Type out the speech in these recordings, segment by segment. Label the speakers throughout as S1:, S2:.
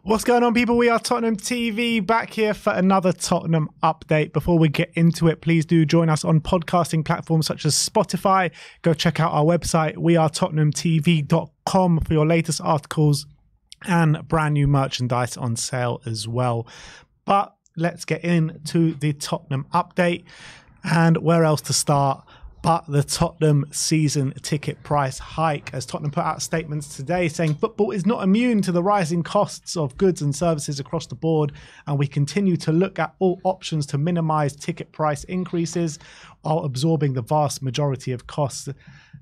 S1: What's going on, people? We are Tottenham TV, back here for another Tottenham update. Before we get into it, please do join us on podcasting platforms such as Spotify. Go check out our website, WeAreTottenhamTV.com, for your latest articles and brand new merchandise on sale as well. But let's get into the Tottenham update. And where else to start but the Tottenham season ticket price hike, as Tottenham put out statements today saying football is not immune to the rising costs of goods and services across the board, and we continue to look at all options to minimise ticket price increases while absorbing the vast majority of costs.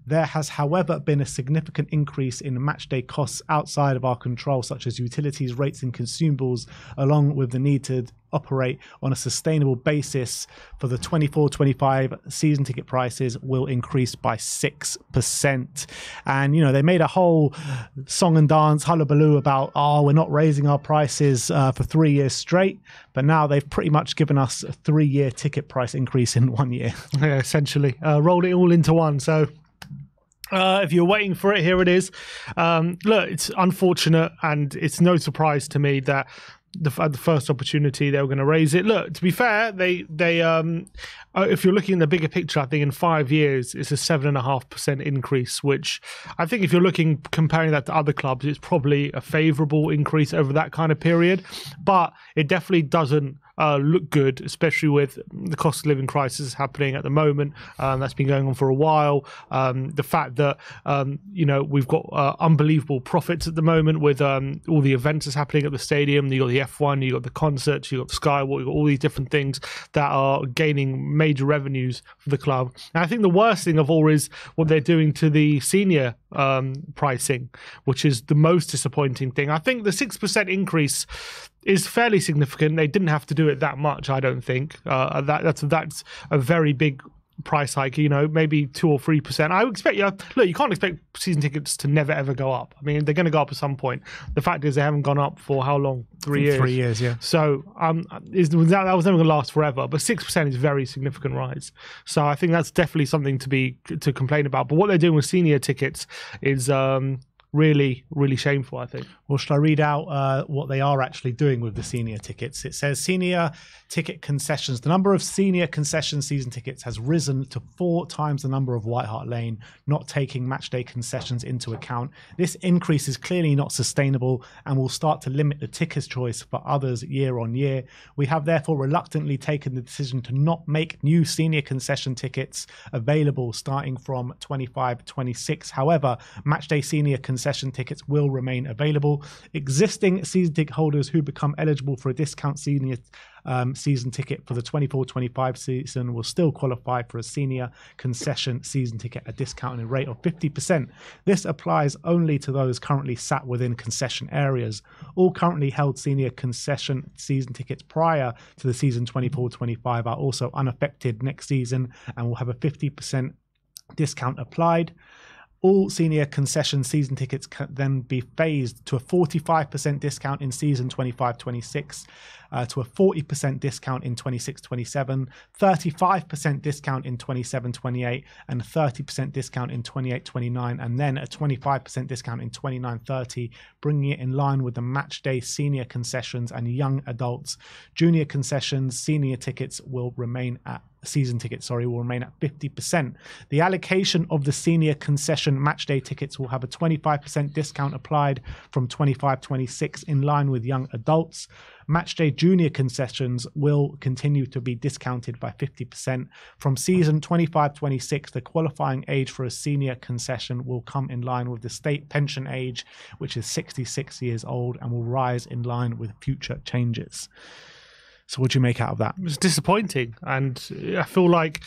S1: There has, however, been a significant increase in matchday costs outside of our control, such as utilities, rates and consumables, along with the need to operate on a sustainable basis for the 24-25 season ticket prices will increase by 6%. And, you know, they made a whole song and dance hullabaloo about, oh, we're not raising our prices for 3 years straight. But now they've pretty much given us a 3-year ticket price increase in 1 year.
S2: Yeah, essentially. Rolled it all into one. So if you're waiting for it, here it is. Look, it's unfortunate, and it's no surprise to me that the first opportunity they were going to raise it. Look, to be fair, they if you're looking at the bigger picture, I think in 5 years it's a 7.5% increase, which I think if you're comparing that to other clubs, it's probably a favourable increase over that kind of period. But it definitely doesn't look good, especially with the cost of living crisis happening at the moment. That's been going on for a while. The fact that you know, we've got unbelievable profits at the moment with all the events that's happening at the stadium. You got the F1, you got the concerts, you got the Skywalk, you got all these different things that are gaining major revenues for the club. And I think the worst thing of all is what they're doing to the senior pricing, which is the most disappointing thing. I think the 6% increase is fairly significant. They didn't have to do it that much, I don't think. That's a very big price hike, you know, maybe 2 or 3%. I would expect, look, you can't expect season tickets to never ever go up. I mean, they're going to go up at some point. The fact is they haven't gone up for how long? 3 years.
S1: 3 years, yeah.
S2: So that was never going to last forever, but 6% is a very significant rise. So I think that's definitely something to complain about. But what they're doing with senior tickets is really, really shameful, I think.
S1: Well, should I read out what they are actually doing with the senior tickets? It says senior ticket concessions. The number of senior concession season tickets has risen to 4 times the number of White Hart Lane, not taking matchday concessions into account. This increase is clearly not sustainable and will start to limit the ticket choice for others year on year. We have therefore reluctantly taken the decision to not make new senior concession tickets available starting from 25-26. However, matchday senior concession tickets will remain available. Existing season ticket holders who become eligible for a discount senior season ticket for the 24-25 season will still qualify for a senior concession season ticket, a discounted rate of 50%. This applies only to those currently sat within concession areas. All currently held senior concession season tickets prior to the season 24-25 are also unaffected next season and will have a 50% discount applied. All senior concession season tickets can then be phased to a 45% discount in season 25-26, to a 40% discount in 26-27, 35% discount in 27-28, and a 30% discount in 28-29, and then a 25% discount in 29-30, bringing it in line with the matchday senior concessions and young adults. Junior concessions senior tickets will remain at season tickets, will remain at 50%. The allocation of the senior concession matchday tickets will have a 25% discount applied from 25-26 in line with young adults. Matchday junior concessions will continue to be discounted by 50%. From season 25-26, the qualifying age for a senior concession will come in line with the state pension age, which is 66 years old, and will rise in line with future changes. So what do you make out of that?
S2: It's disappointing, and I feel like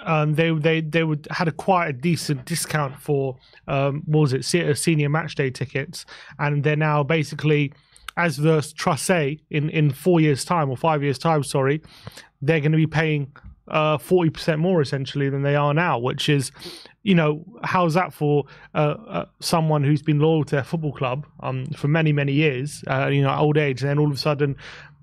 S2: they had quite a decent discount for senior matchday tickets, and they're now basically, as the trust say, in 4 years' time or 5 years' time, they're going to be paying 40% more essentially than they are now, which is, you know, how's that for someone who's been loyal to their football club for many, many years, you know, at old age, and then all of a sudden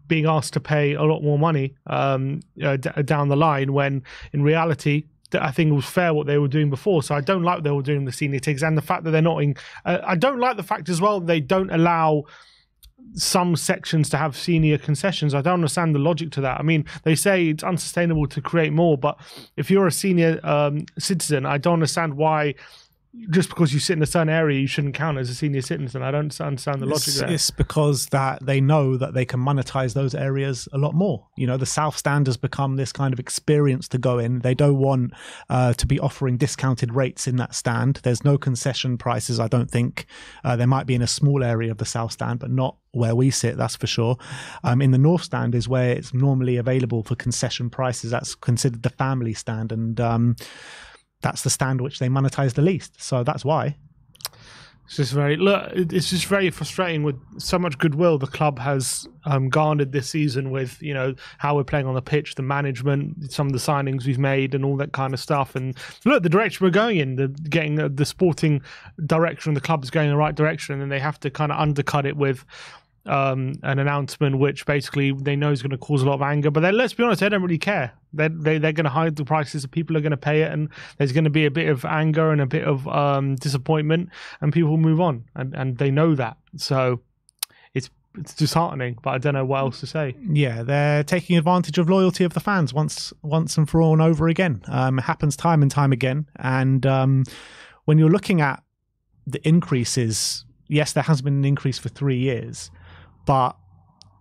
S2: being asked to pay a lot more money down the line, when in reality I think it was fair what they were doing before. So I don't like what they were doing with the senior tickets, and the fact that they're not in. I don't like the fact as well they don't allow some sections to have senior concessions. I don't understand the logic to that. I mean, they say it's unsustainable to create more, but if you're a senior citizen, I don't understand why just because you sit in a certain area you shouldn't count as a senior citizen. I don't understand the logic there.
S1: It's because that they know that they can monetize those areas a lot more. You know, the South Stand has become this kind of experience to go in. They don't want to be offering discounted rates in that stand. There's no concession prices, I don't think. There might be in a small area of the South Stand, but not where we sit, that's for sure. In the North Stand is where it's normally available for concession prices. That's considered the family stand, and that's the stand which they monetize the least. So that's why.
S2: It's just very frustrating with so much goodwill the club has garnered this season with, you know, how we're playing on the pitch, the management, some of the signings we've made and all that kind of stuff. And look, the direction we're going in, the sporting direction, the club is going in the right direction, and they have to kind of undercut it with an announcement which basically they know is going to cause a lot of anger. But then, let's be honest, they don't really care. They're going to hide the prices, people are going to pay it, and there's going to be a bit of anger and a bit of disappointment, and people will move on, and they know that. So it's disheartening, but I don't know what else to say.
S1: Yeah, they're taking advantage of loyalty of the fans once and for all and over again. It happens time and time again. And when you're looking at the increases, yes, there has been an increase for 3 years, but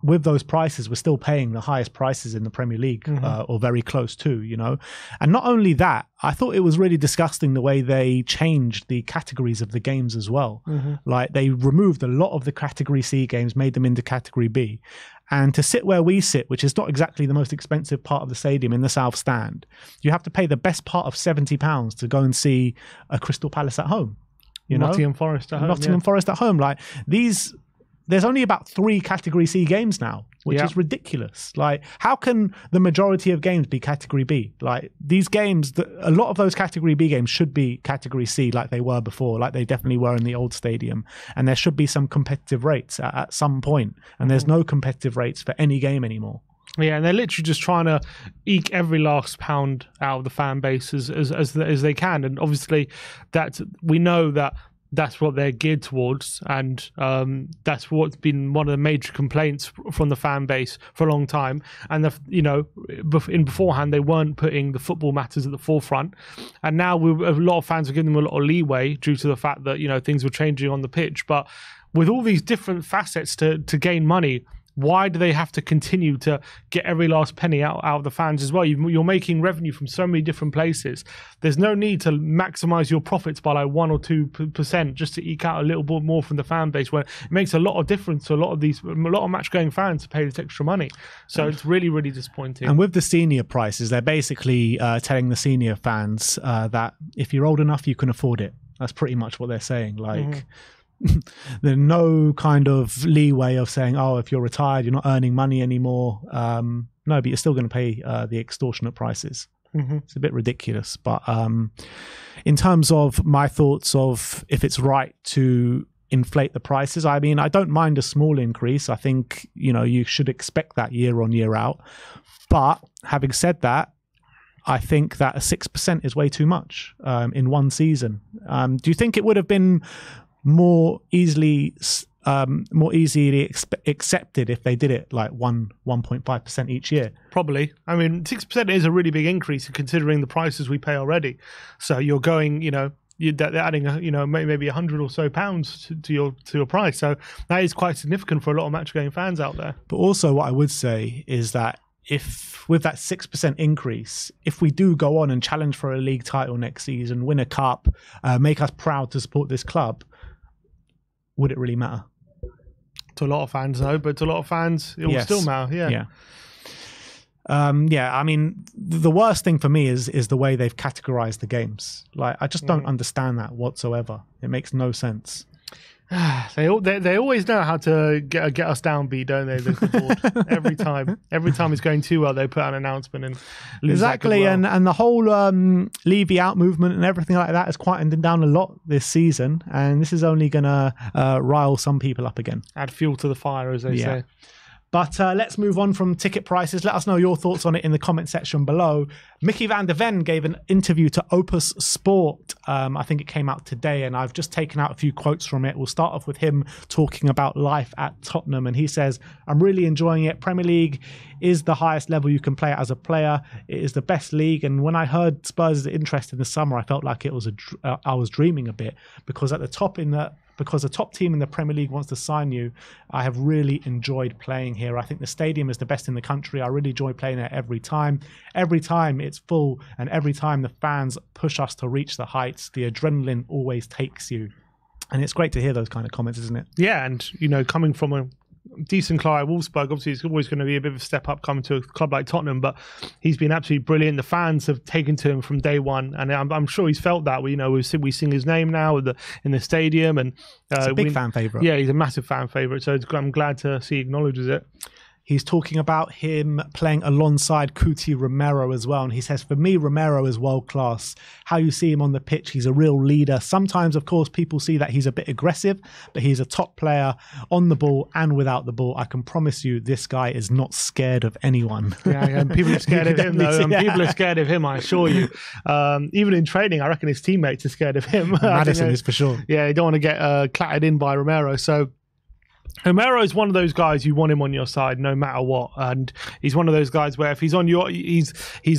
S1: with those prices, we're still paying the highest prices in the Premier League, or very close to, you know. And not only that, I thought it was really disgusting the way they changed the categories of the games as well. Like, they removed a lot of the Category C games, made them into Category B. And to sit where we sit, which is not exactly the most expensive part of the stadium in the South Stand, you have to pay the best part of £70 to go and see a Crystal Palace at home. You know?
S2: Nottingham Forest at home.
S1: Nottingham Forest at home. Like, there's only about 3 Category C games now, which is ridiculous. Like, how can the majority of games be Category B? Like, these games, a lot of those Category B games should be Category C, like they were before, like they definitely were in the old stadium. And there should be some competitive rates at some point. And there's no competitive rates for any game anymore.
S2: Yeah, and they're literally just trying to eke every last pound out of the fan base as they can. And obviously, we know that's what they're geared towards, and that's what's been one of the major complaints from the fan base for a long time. And beforehand, they weren't putting the football matters at the forefront, and now a lot of fans are giving them a lot of leeway due to the fact that, you know, things were changing on the pitch. But with all these different facets to gain money, why do they have to continue to get every last penny out of the fans as well? You're making revenue from so many different places. There's no need to maximize your profits by like 1 or 2% just to eke out a little bit more from the fan base, where it makes a lot of difference to a lot of match-going fans to pay this extra money. So it's really, really disappointing.
S1: And with the senior prices, they're basically telling the senior fans that if you're old enough, you can afford it. That's pretty much what they're saying. Like, there's no kind of leeway of saying, oh, if you're retired, you're not earning money anymore. No, but you're still going to pay the extortionate prices. It's a bit ridiculous. But in terms of my thoughts of if it's right to inflate the prices, I mean, I don't mind a small increase. I think, you know, you should expect that year on, year out. But having said that, I think that a 6% is way too much in one season. Do you think it would have been more easily accepted if they did it like 1.5% each year?
S2: Probably. I mean, 6% is a really big increase considering the prices we pay already. So you're going, you know, they're adding, you know, maybe £100 or so to your price. So that is quite significant for a lot of match-going fans out there.
S1: But also, what I would say is that if with that 6% increase, if we do go on and challenge for a league title next season, win a cup, make us proud to support this club, would it really matter?
S2: To a lot of fans, no, but to a lot of fans, it will still matter. Yeah.
S1: I mean, the worst thing for me is the way they've categorized the games. Like, I just don't understand that whatsoever. It makes no sense.
S2: They always know how to get us downbeat, don't they? The board. Every time it's going too well, they put out an announcement and lose
S1: exactly.
S2: Well.
S1: And the whole Levy out movement and everything like that has quietened down a lot this season, and this is only gonna rile some people up again.
S2: Add fuel to the fire, as they say.
S1: But let's move on from ticket prices. Let us know your thoughts on it in the comment section below. Mickey van der Ven gave an interview to Opus Sport. I think it came out today, and I've just taken out a few quotes from it. We'll start off with him talking about life at Tottenham, and he says, "I'm really enjoying it. Premier League is the highest level you can play as a player. It is the best league, and when I heard Spurs' interest in the summer, I felt like it was I was dreaming a bit, because at the top because a top team in the Premier League wants to sign you. I have really enjoyed playing here. I think the stadium is the best in the country. I really enjoy playing there every time. Every time it's full, and every time the fans push us to reach the heights, the adrenaline always takes you." And it's great to hear those kind of comments, isn't it?
S2: Yeah, and coming from a decent club at Wolfsburg, obviously it's always going to be a bit of a step up coming to a club like Tottenham, but he's been absolutely brilliant. The fans have taken to him from day one, and I'm sure he's felt that. We sing his name now in the stadium, and
S1: it's a big fan favourite.
S2: Yeah, he's a massive fan favourite, so I'm glad to see he acknowledges it.
S1: He's talking about him playing alongside Cuti Romero as well. And he says, "For me, Romero is world class. How you see him on the pitch, he's a real leader. Sometimes, of course, people see that he's a bit aggressive, but he's a top player on the ball and without the ball. I can promise you this guy is not scared of anyone."
S2: Yeah, people are scared of him, though. People are scared of him, I assure you. Even in training, I reckon his teammates are scared of him.
S1: Maddison is for sure.
S2: Yeah, you don't want to get clattered in by Romero. So Romero is one of those guys you want him on your side no matter what, and he's one of those guys where if he's on your, he's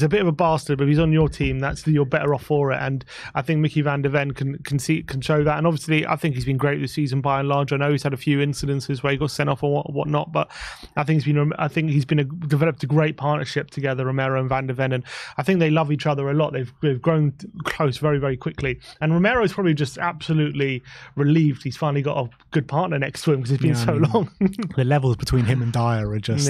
S2: a bit of a bastard, but if he's on your team, you're better off for it. And I think Mickey van der Ven can show that. And obviously, I think he's been great this season by and large. I know he's had a few incidences where he got sent off or whatnot, but I think he's developed a great partnership together, Romero and van der Ven, and I think they love each other a lot. They've grown close very, very quickly. And Romero's probably just absolutely relieved he's finally got a good partner next to him, because he's been so long.
S1: The levels between him and Dyer are just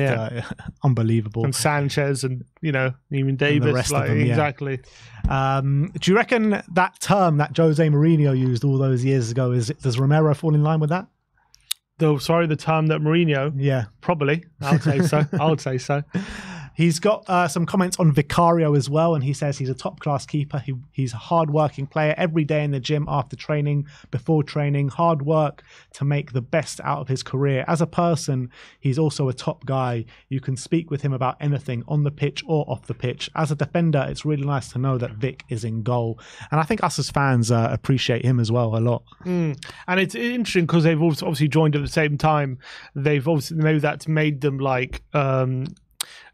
S1: unbelievable.
S2: And Sanchez and even Davis,
S1: and the rest of them,
S2: exactly.
S1: Do you reckon that term that Jose Mourinho used all those years ago does Romero fall in line with that?
S2: The term that Mourinho?
S1: Yeah,
S2: probably. I would say so.
S1: He's got some comments on Vicario as well, and he says he's a top-class keeper. He's a hard-working player every day in the gym, after training, before training, hard work to make the best out of his career. As a person, he's also a top guy. You can speak with him about anything on the pitch or off the pitch. As a defender, it's really nice to know that Vic is in goal. And I think us as fans appreciate him as well a lot.
S2: And it's interesting because they've obviously joined at the same time. They've obviously, maybe that's made them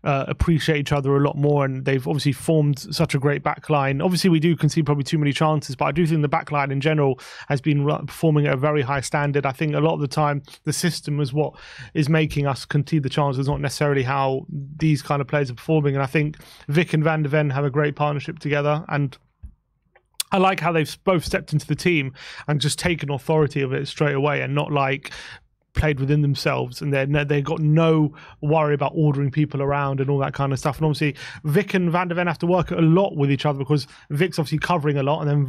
S2: appreciate each other a lot more, and they've obviously formed such a great backline. Obviously, we do concede probably too many chances, but I do think the backline in general has been performing at a very high standard. I think a lot of the time the system is what is making us concede the chances, not necessarily how these kind of players are performing. And I think Vic and van der Ven have a great partnership together, and I like how they've both stepped into the team and just taken authority of it straight away, and not played within themselves, and they've got no worry about ordering people around and all that kind of stuff. And obviously Vic and van der Ven have to work a lot with each other, because Vic's obviously covering a lot, and then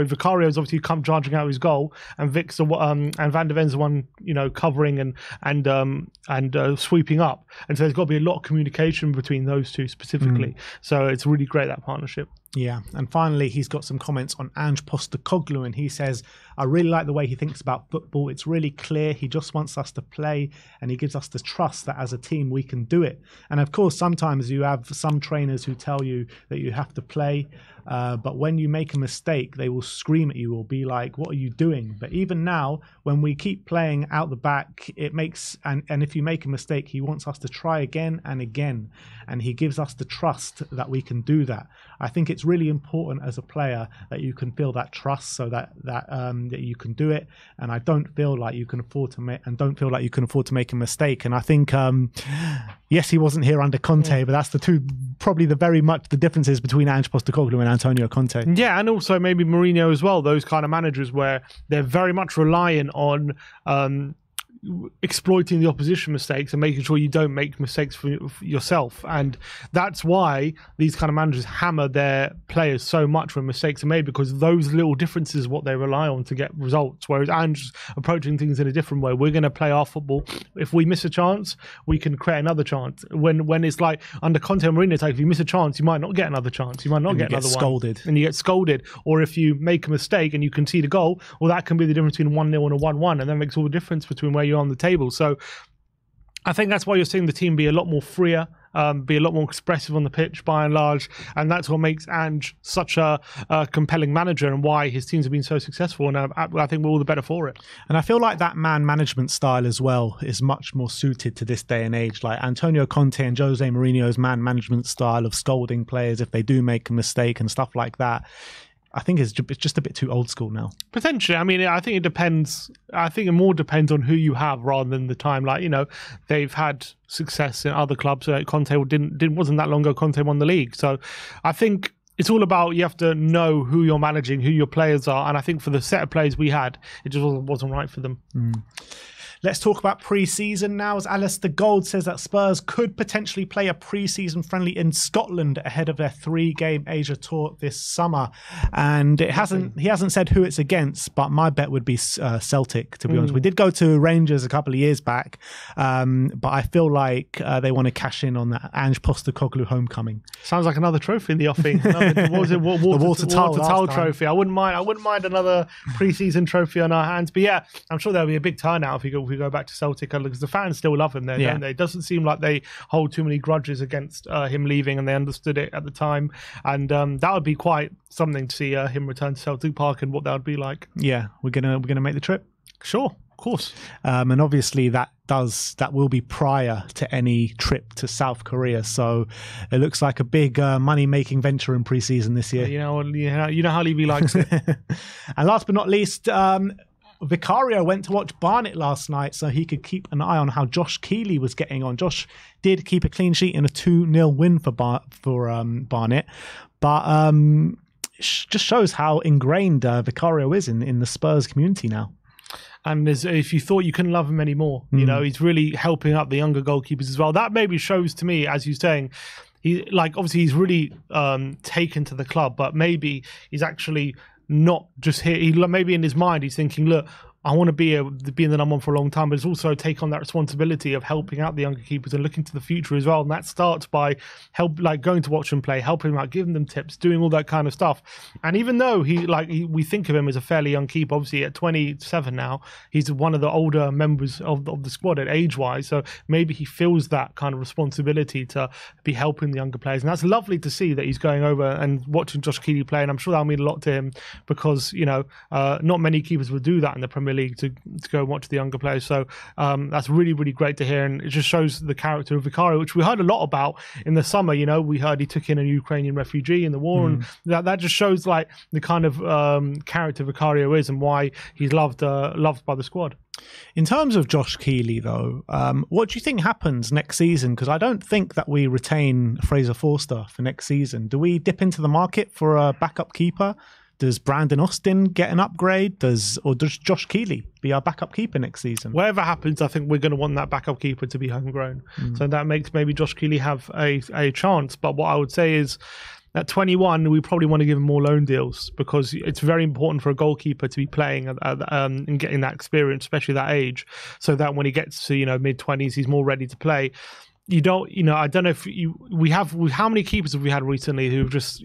S2: Vicario is obviously charging out his goal, and Vic's and van der Ven's the one covering and sweeping up, and so there's got to be a lot of communication between those two specifically. So it's really great, that partnership.
S1: Yeah, and finally, he's got some comments on Ange Postecoglou, and he says, "I really like the way he thinks about football. It's really clear. He just wants us to play, and he gives us the trust that as a team we can do it." And of course, sometimes you have some trainers who tell you that you have to play, but when you make a mistake, they will scream at you or be like, "What are you doing?" But even now, when we keep playing out the back, it makes, and if you make a mistake, he wants us to try again and again, and he gives us the trust that we can do that. I think it's really important as a player that you can feel that trust, so that you can do it. And I don't feel like you can afford to make a mistake. And I think yes, he wasn't here under Conte, but that's probably very much the differences between Ange Postecoglou and Antonio Conte.
S2: Yeah, and also maybe Mourinho as well. Those kind of managers where they're very much reliant on exploiting the opposition mistakes and making sure you don't make mistakes for yourself. And that's why these kind of managers hammer their players so much when mistakes are made, because those little differences are what they rely on to get results. Whereas Ange's approaching things in a different way. We're going to play our football. If we miss a chance, we can create another chance. When it's like under Conte and Mourinho, if you miss a chance, you might not get another chance. You might not get another one. And you get scolded. Or if you make a mistake and you concede a goal, well, that can be the difference between 1-0 and a 1-1, and that makes all the difference between where you're on the table. So I think that's why you're seeing the team be a lot more freer, be a lot more expressive on the pitch by and large, and that's what makes Ange such a compelling manager and why his teams have been so successful, and I think we're all the better for it.
S1: And I feel like that man management style as well is much more suited to this day and age. Like Antonio Conte and Jose Mourinho's man management style of scolding players if they do make a mistake and stuff like that, I think it's just a bit too old school now.
S2: Potentially. I mean, I think it depends. I think it more depends on who you have rather than the time. Like, you know, they've had success in other clubs. Conte wasn't that long ago. Conte won the league. So I think it's all about, you have to know who you're managing, who your players are. And I think for the set of players we had, it just wasn't right for them.
S1: Let's talk about pre-season now, as Alistair Gold says that Spurs could potentially play a pre-season friendly in Scotland ahead of their 3-game Asia tour this summer. And he hasn't said who it's against, but my bet would be Celtic, to be honest. We did go to Rangers a couple of years back, but I feel like they want to cash in on that Ange Postecoglou homecoming.
S2: Sounds like another trophy in the offing. What was it? The Water Towel trophy. I wouldn't mind another pre-season trophy on our hands. But yeah, I'm sure there'll be a big turnout if we go back to Celtic, because the fans still love him there, don't they? It doesn't seem like they hold too many grudges against him leaving, and they understood it at the time. And that would be quite something to see him return to Celtic Park and what that would be like. Yeah,
S1: we're gonna make the trip.
S2: Sure, of course.
S1: And obviously that will be prior to any trip to South Korea. So it looks like a big money-making venture in pre-season this year.
S2: You know how Levy likes it.
S1: And last but not least, Vicario went to watch Barnet last night so he could keep an eye on how Josh Keeley was getting on. Josh did keep a clean sheet in a 2-0 win for Barnet, but just shows how ingrained Vicario is in the Spurs community now.
S2: And if you thought you couldn't love him anymore, you know, he's really helping out the younger goalkeepers as well. That maybe shows to me, as you're saying, obviously he's really taken to the club, but maybe he's actually not just here. Maybe in his mind he's thinking, look, I want to be in the number one for a long time, but it's also take on that responsibility of helping out the younger keepers and looking to the future as well. And that starts by going to watch them play, helping them out, giving them tips, doing all that kind of stuff. And even though we think of him as a fairly young keeper, obviously at 27 now, he's one of the older members of the squad at age-wise. So maybe he feels that kind of responsibility to be helping the younger players. And that's lovely to see that he's going over and watching Josh Keeley play. And I'm sure that'll mean a lot to him, because, you know, not many keepers would do that in the Premier League, to go and watch the younger players. So that's really, really great to hear, and it just shows the character of Vicario, which we heard a lot about in the summer. You know, we heard he took in a Ukrainian refugee in the war, and that just shows like the kind of character Vicario is and why he's loved by the squad.
S1: In terms of Josh Keeley, though, what do you think happens next season? Because I don't think that we retain Fraser Forster for next season. Do we dip into the market for a backup keeper? Does Brandon Austin get an upgrade? Or does Josh Keeley be our backup keeper next season?
S2: Whatever happens, I think we're going to want that backup keeper to be homegrown. So that makes maybe Josh Keeley have a chance. But what I would say is, at 21, we probably want to give him more loan deals, because it's very important for a goalkeeper to be playing and getting that experience, especially that age, so that when he gets to mid-20s, he's more ready to play. I don't know if how many keepers have we had recently who've just,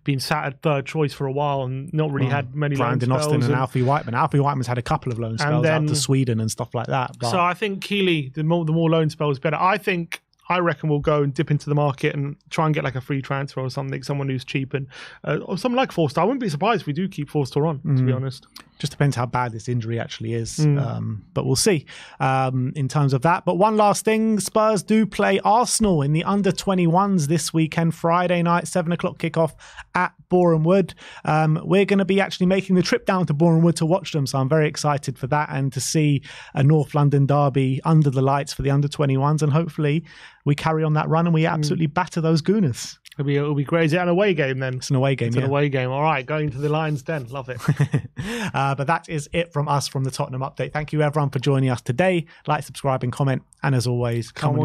S2: been sat at third choice for a while and not really had many loan spells.
S1: Brandon Austin and Alfie Whiteman. Alfie Whiteman's had a couple of loan spells out to Sweden and stuff like that. But...
S2: So I think Keeley, the more loan spells, better. I reckon we'll go and dip into the market and try and get like a free transfer or something, someone who's cheap, and or something like Forster. I wouldn't be surprised if we do keep Forster on, to be honest.
S1: Just depends how bad this injury actually is. But we'll see in terms of that. But one last thing, Spurs do play Arsenal in the under-21s this weekend, Friday night, 7 o'clock kickoff at Boreham Wood. We're going to be actually making the trip down to Boreham Wood to watch them. So I'm very excited for that, and to see a North London derby under the lights for the under-21s. And hopefully we carry on that run and we absolutely batter those Gooners.
S2: It'll be great. Is it an away game then?
S1: It's an away game,
S2: It's an away game. All right, going to the Lions Den. Love it.
S1: But that is it from us from the Tottenham Update. Thank you, everyone, for joining us today. Like, subscribe, and comment. And as always, come on.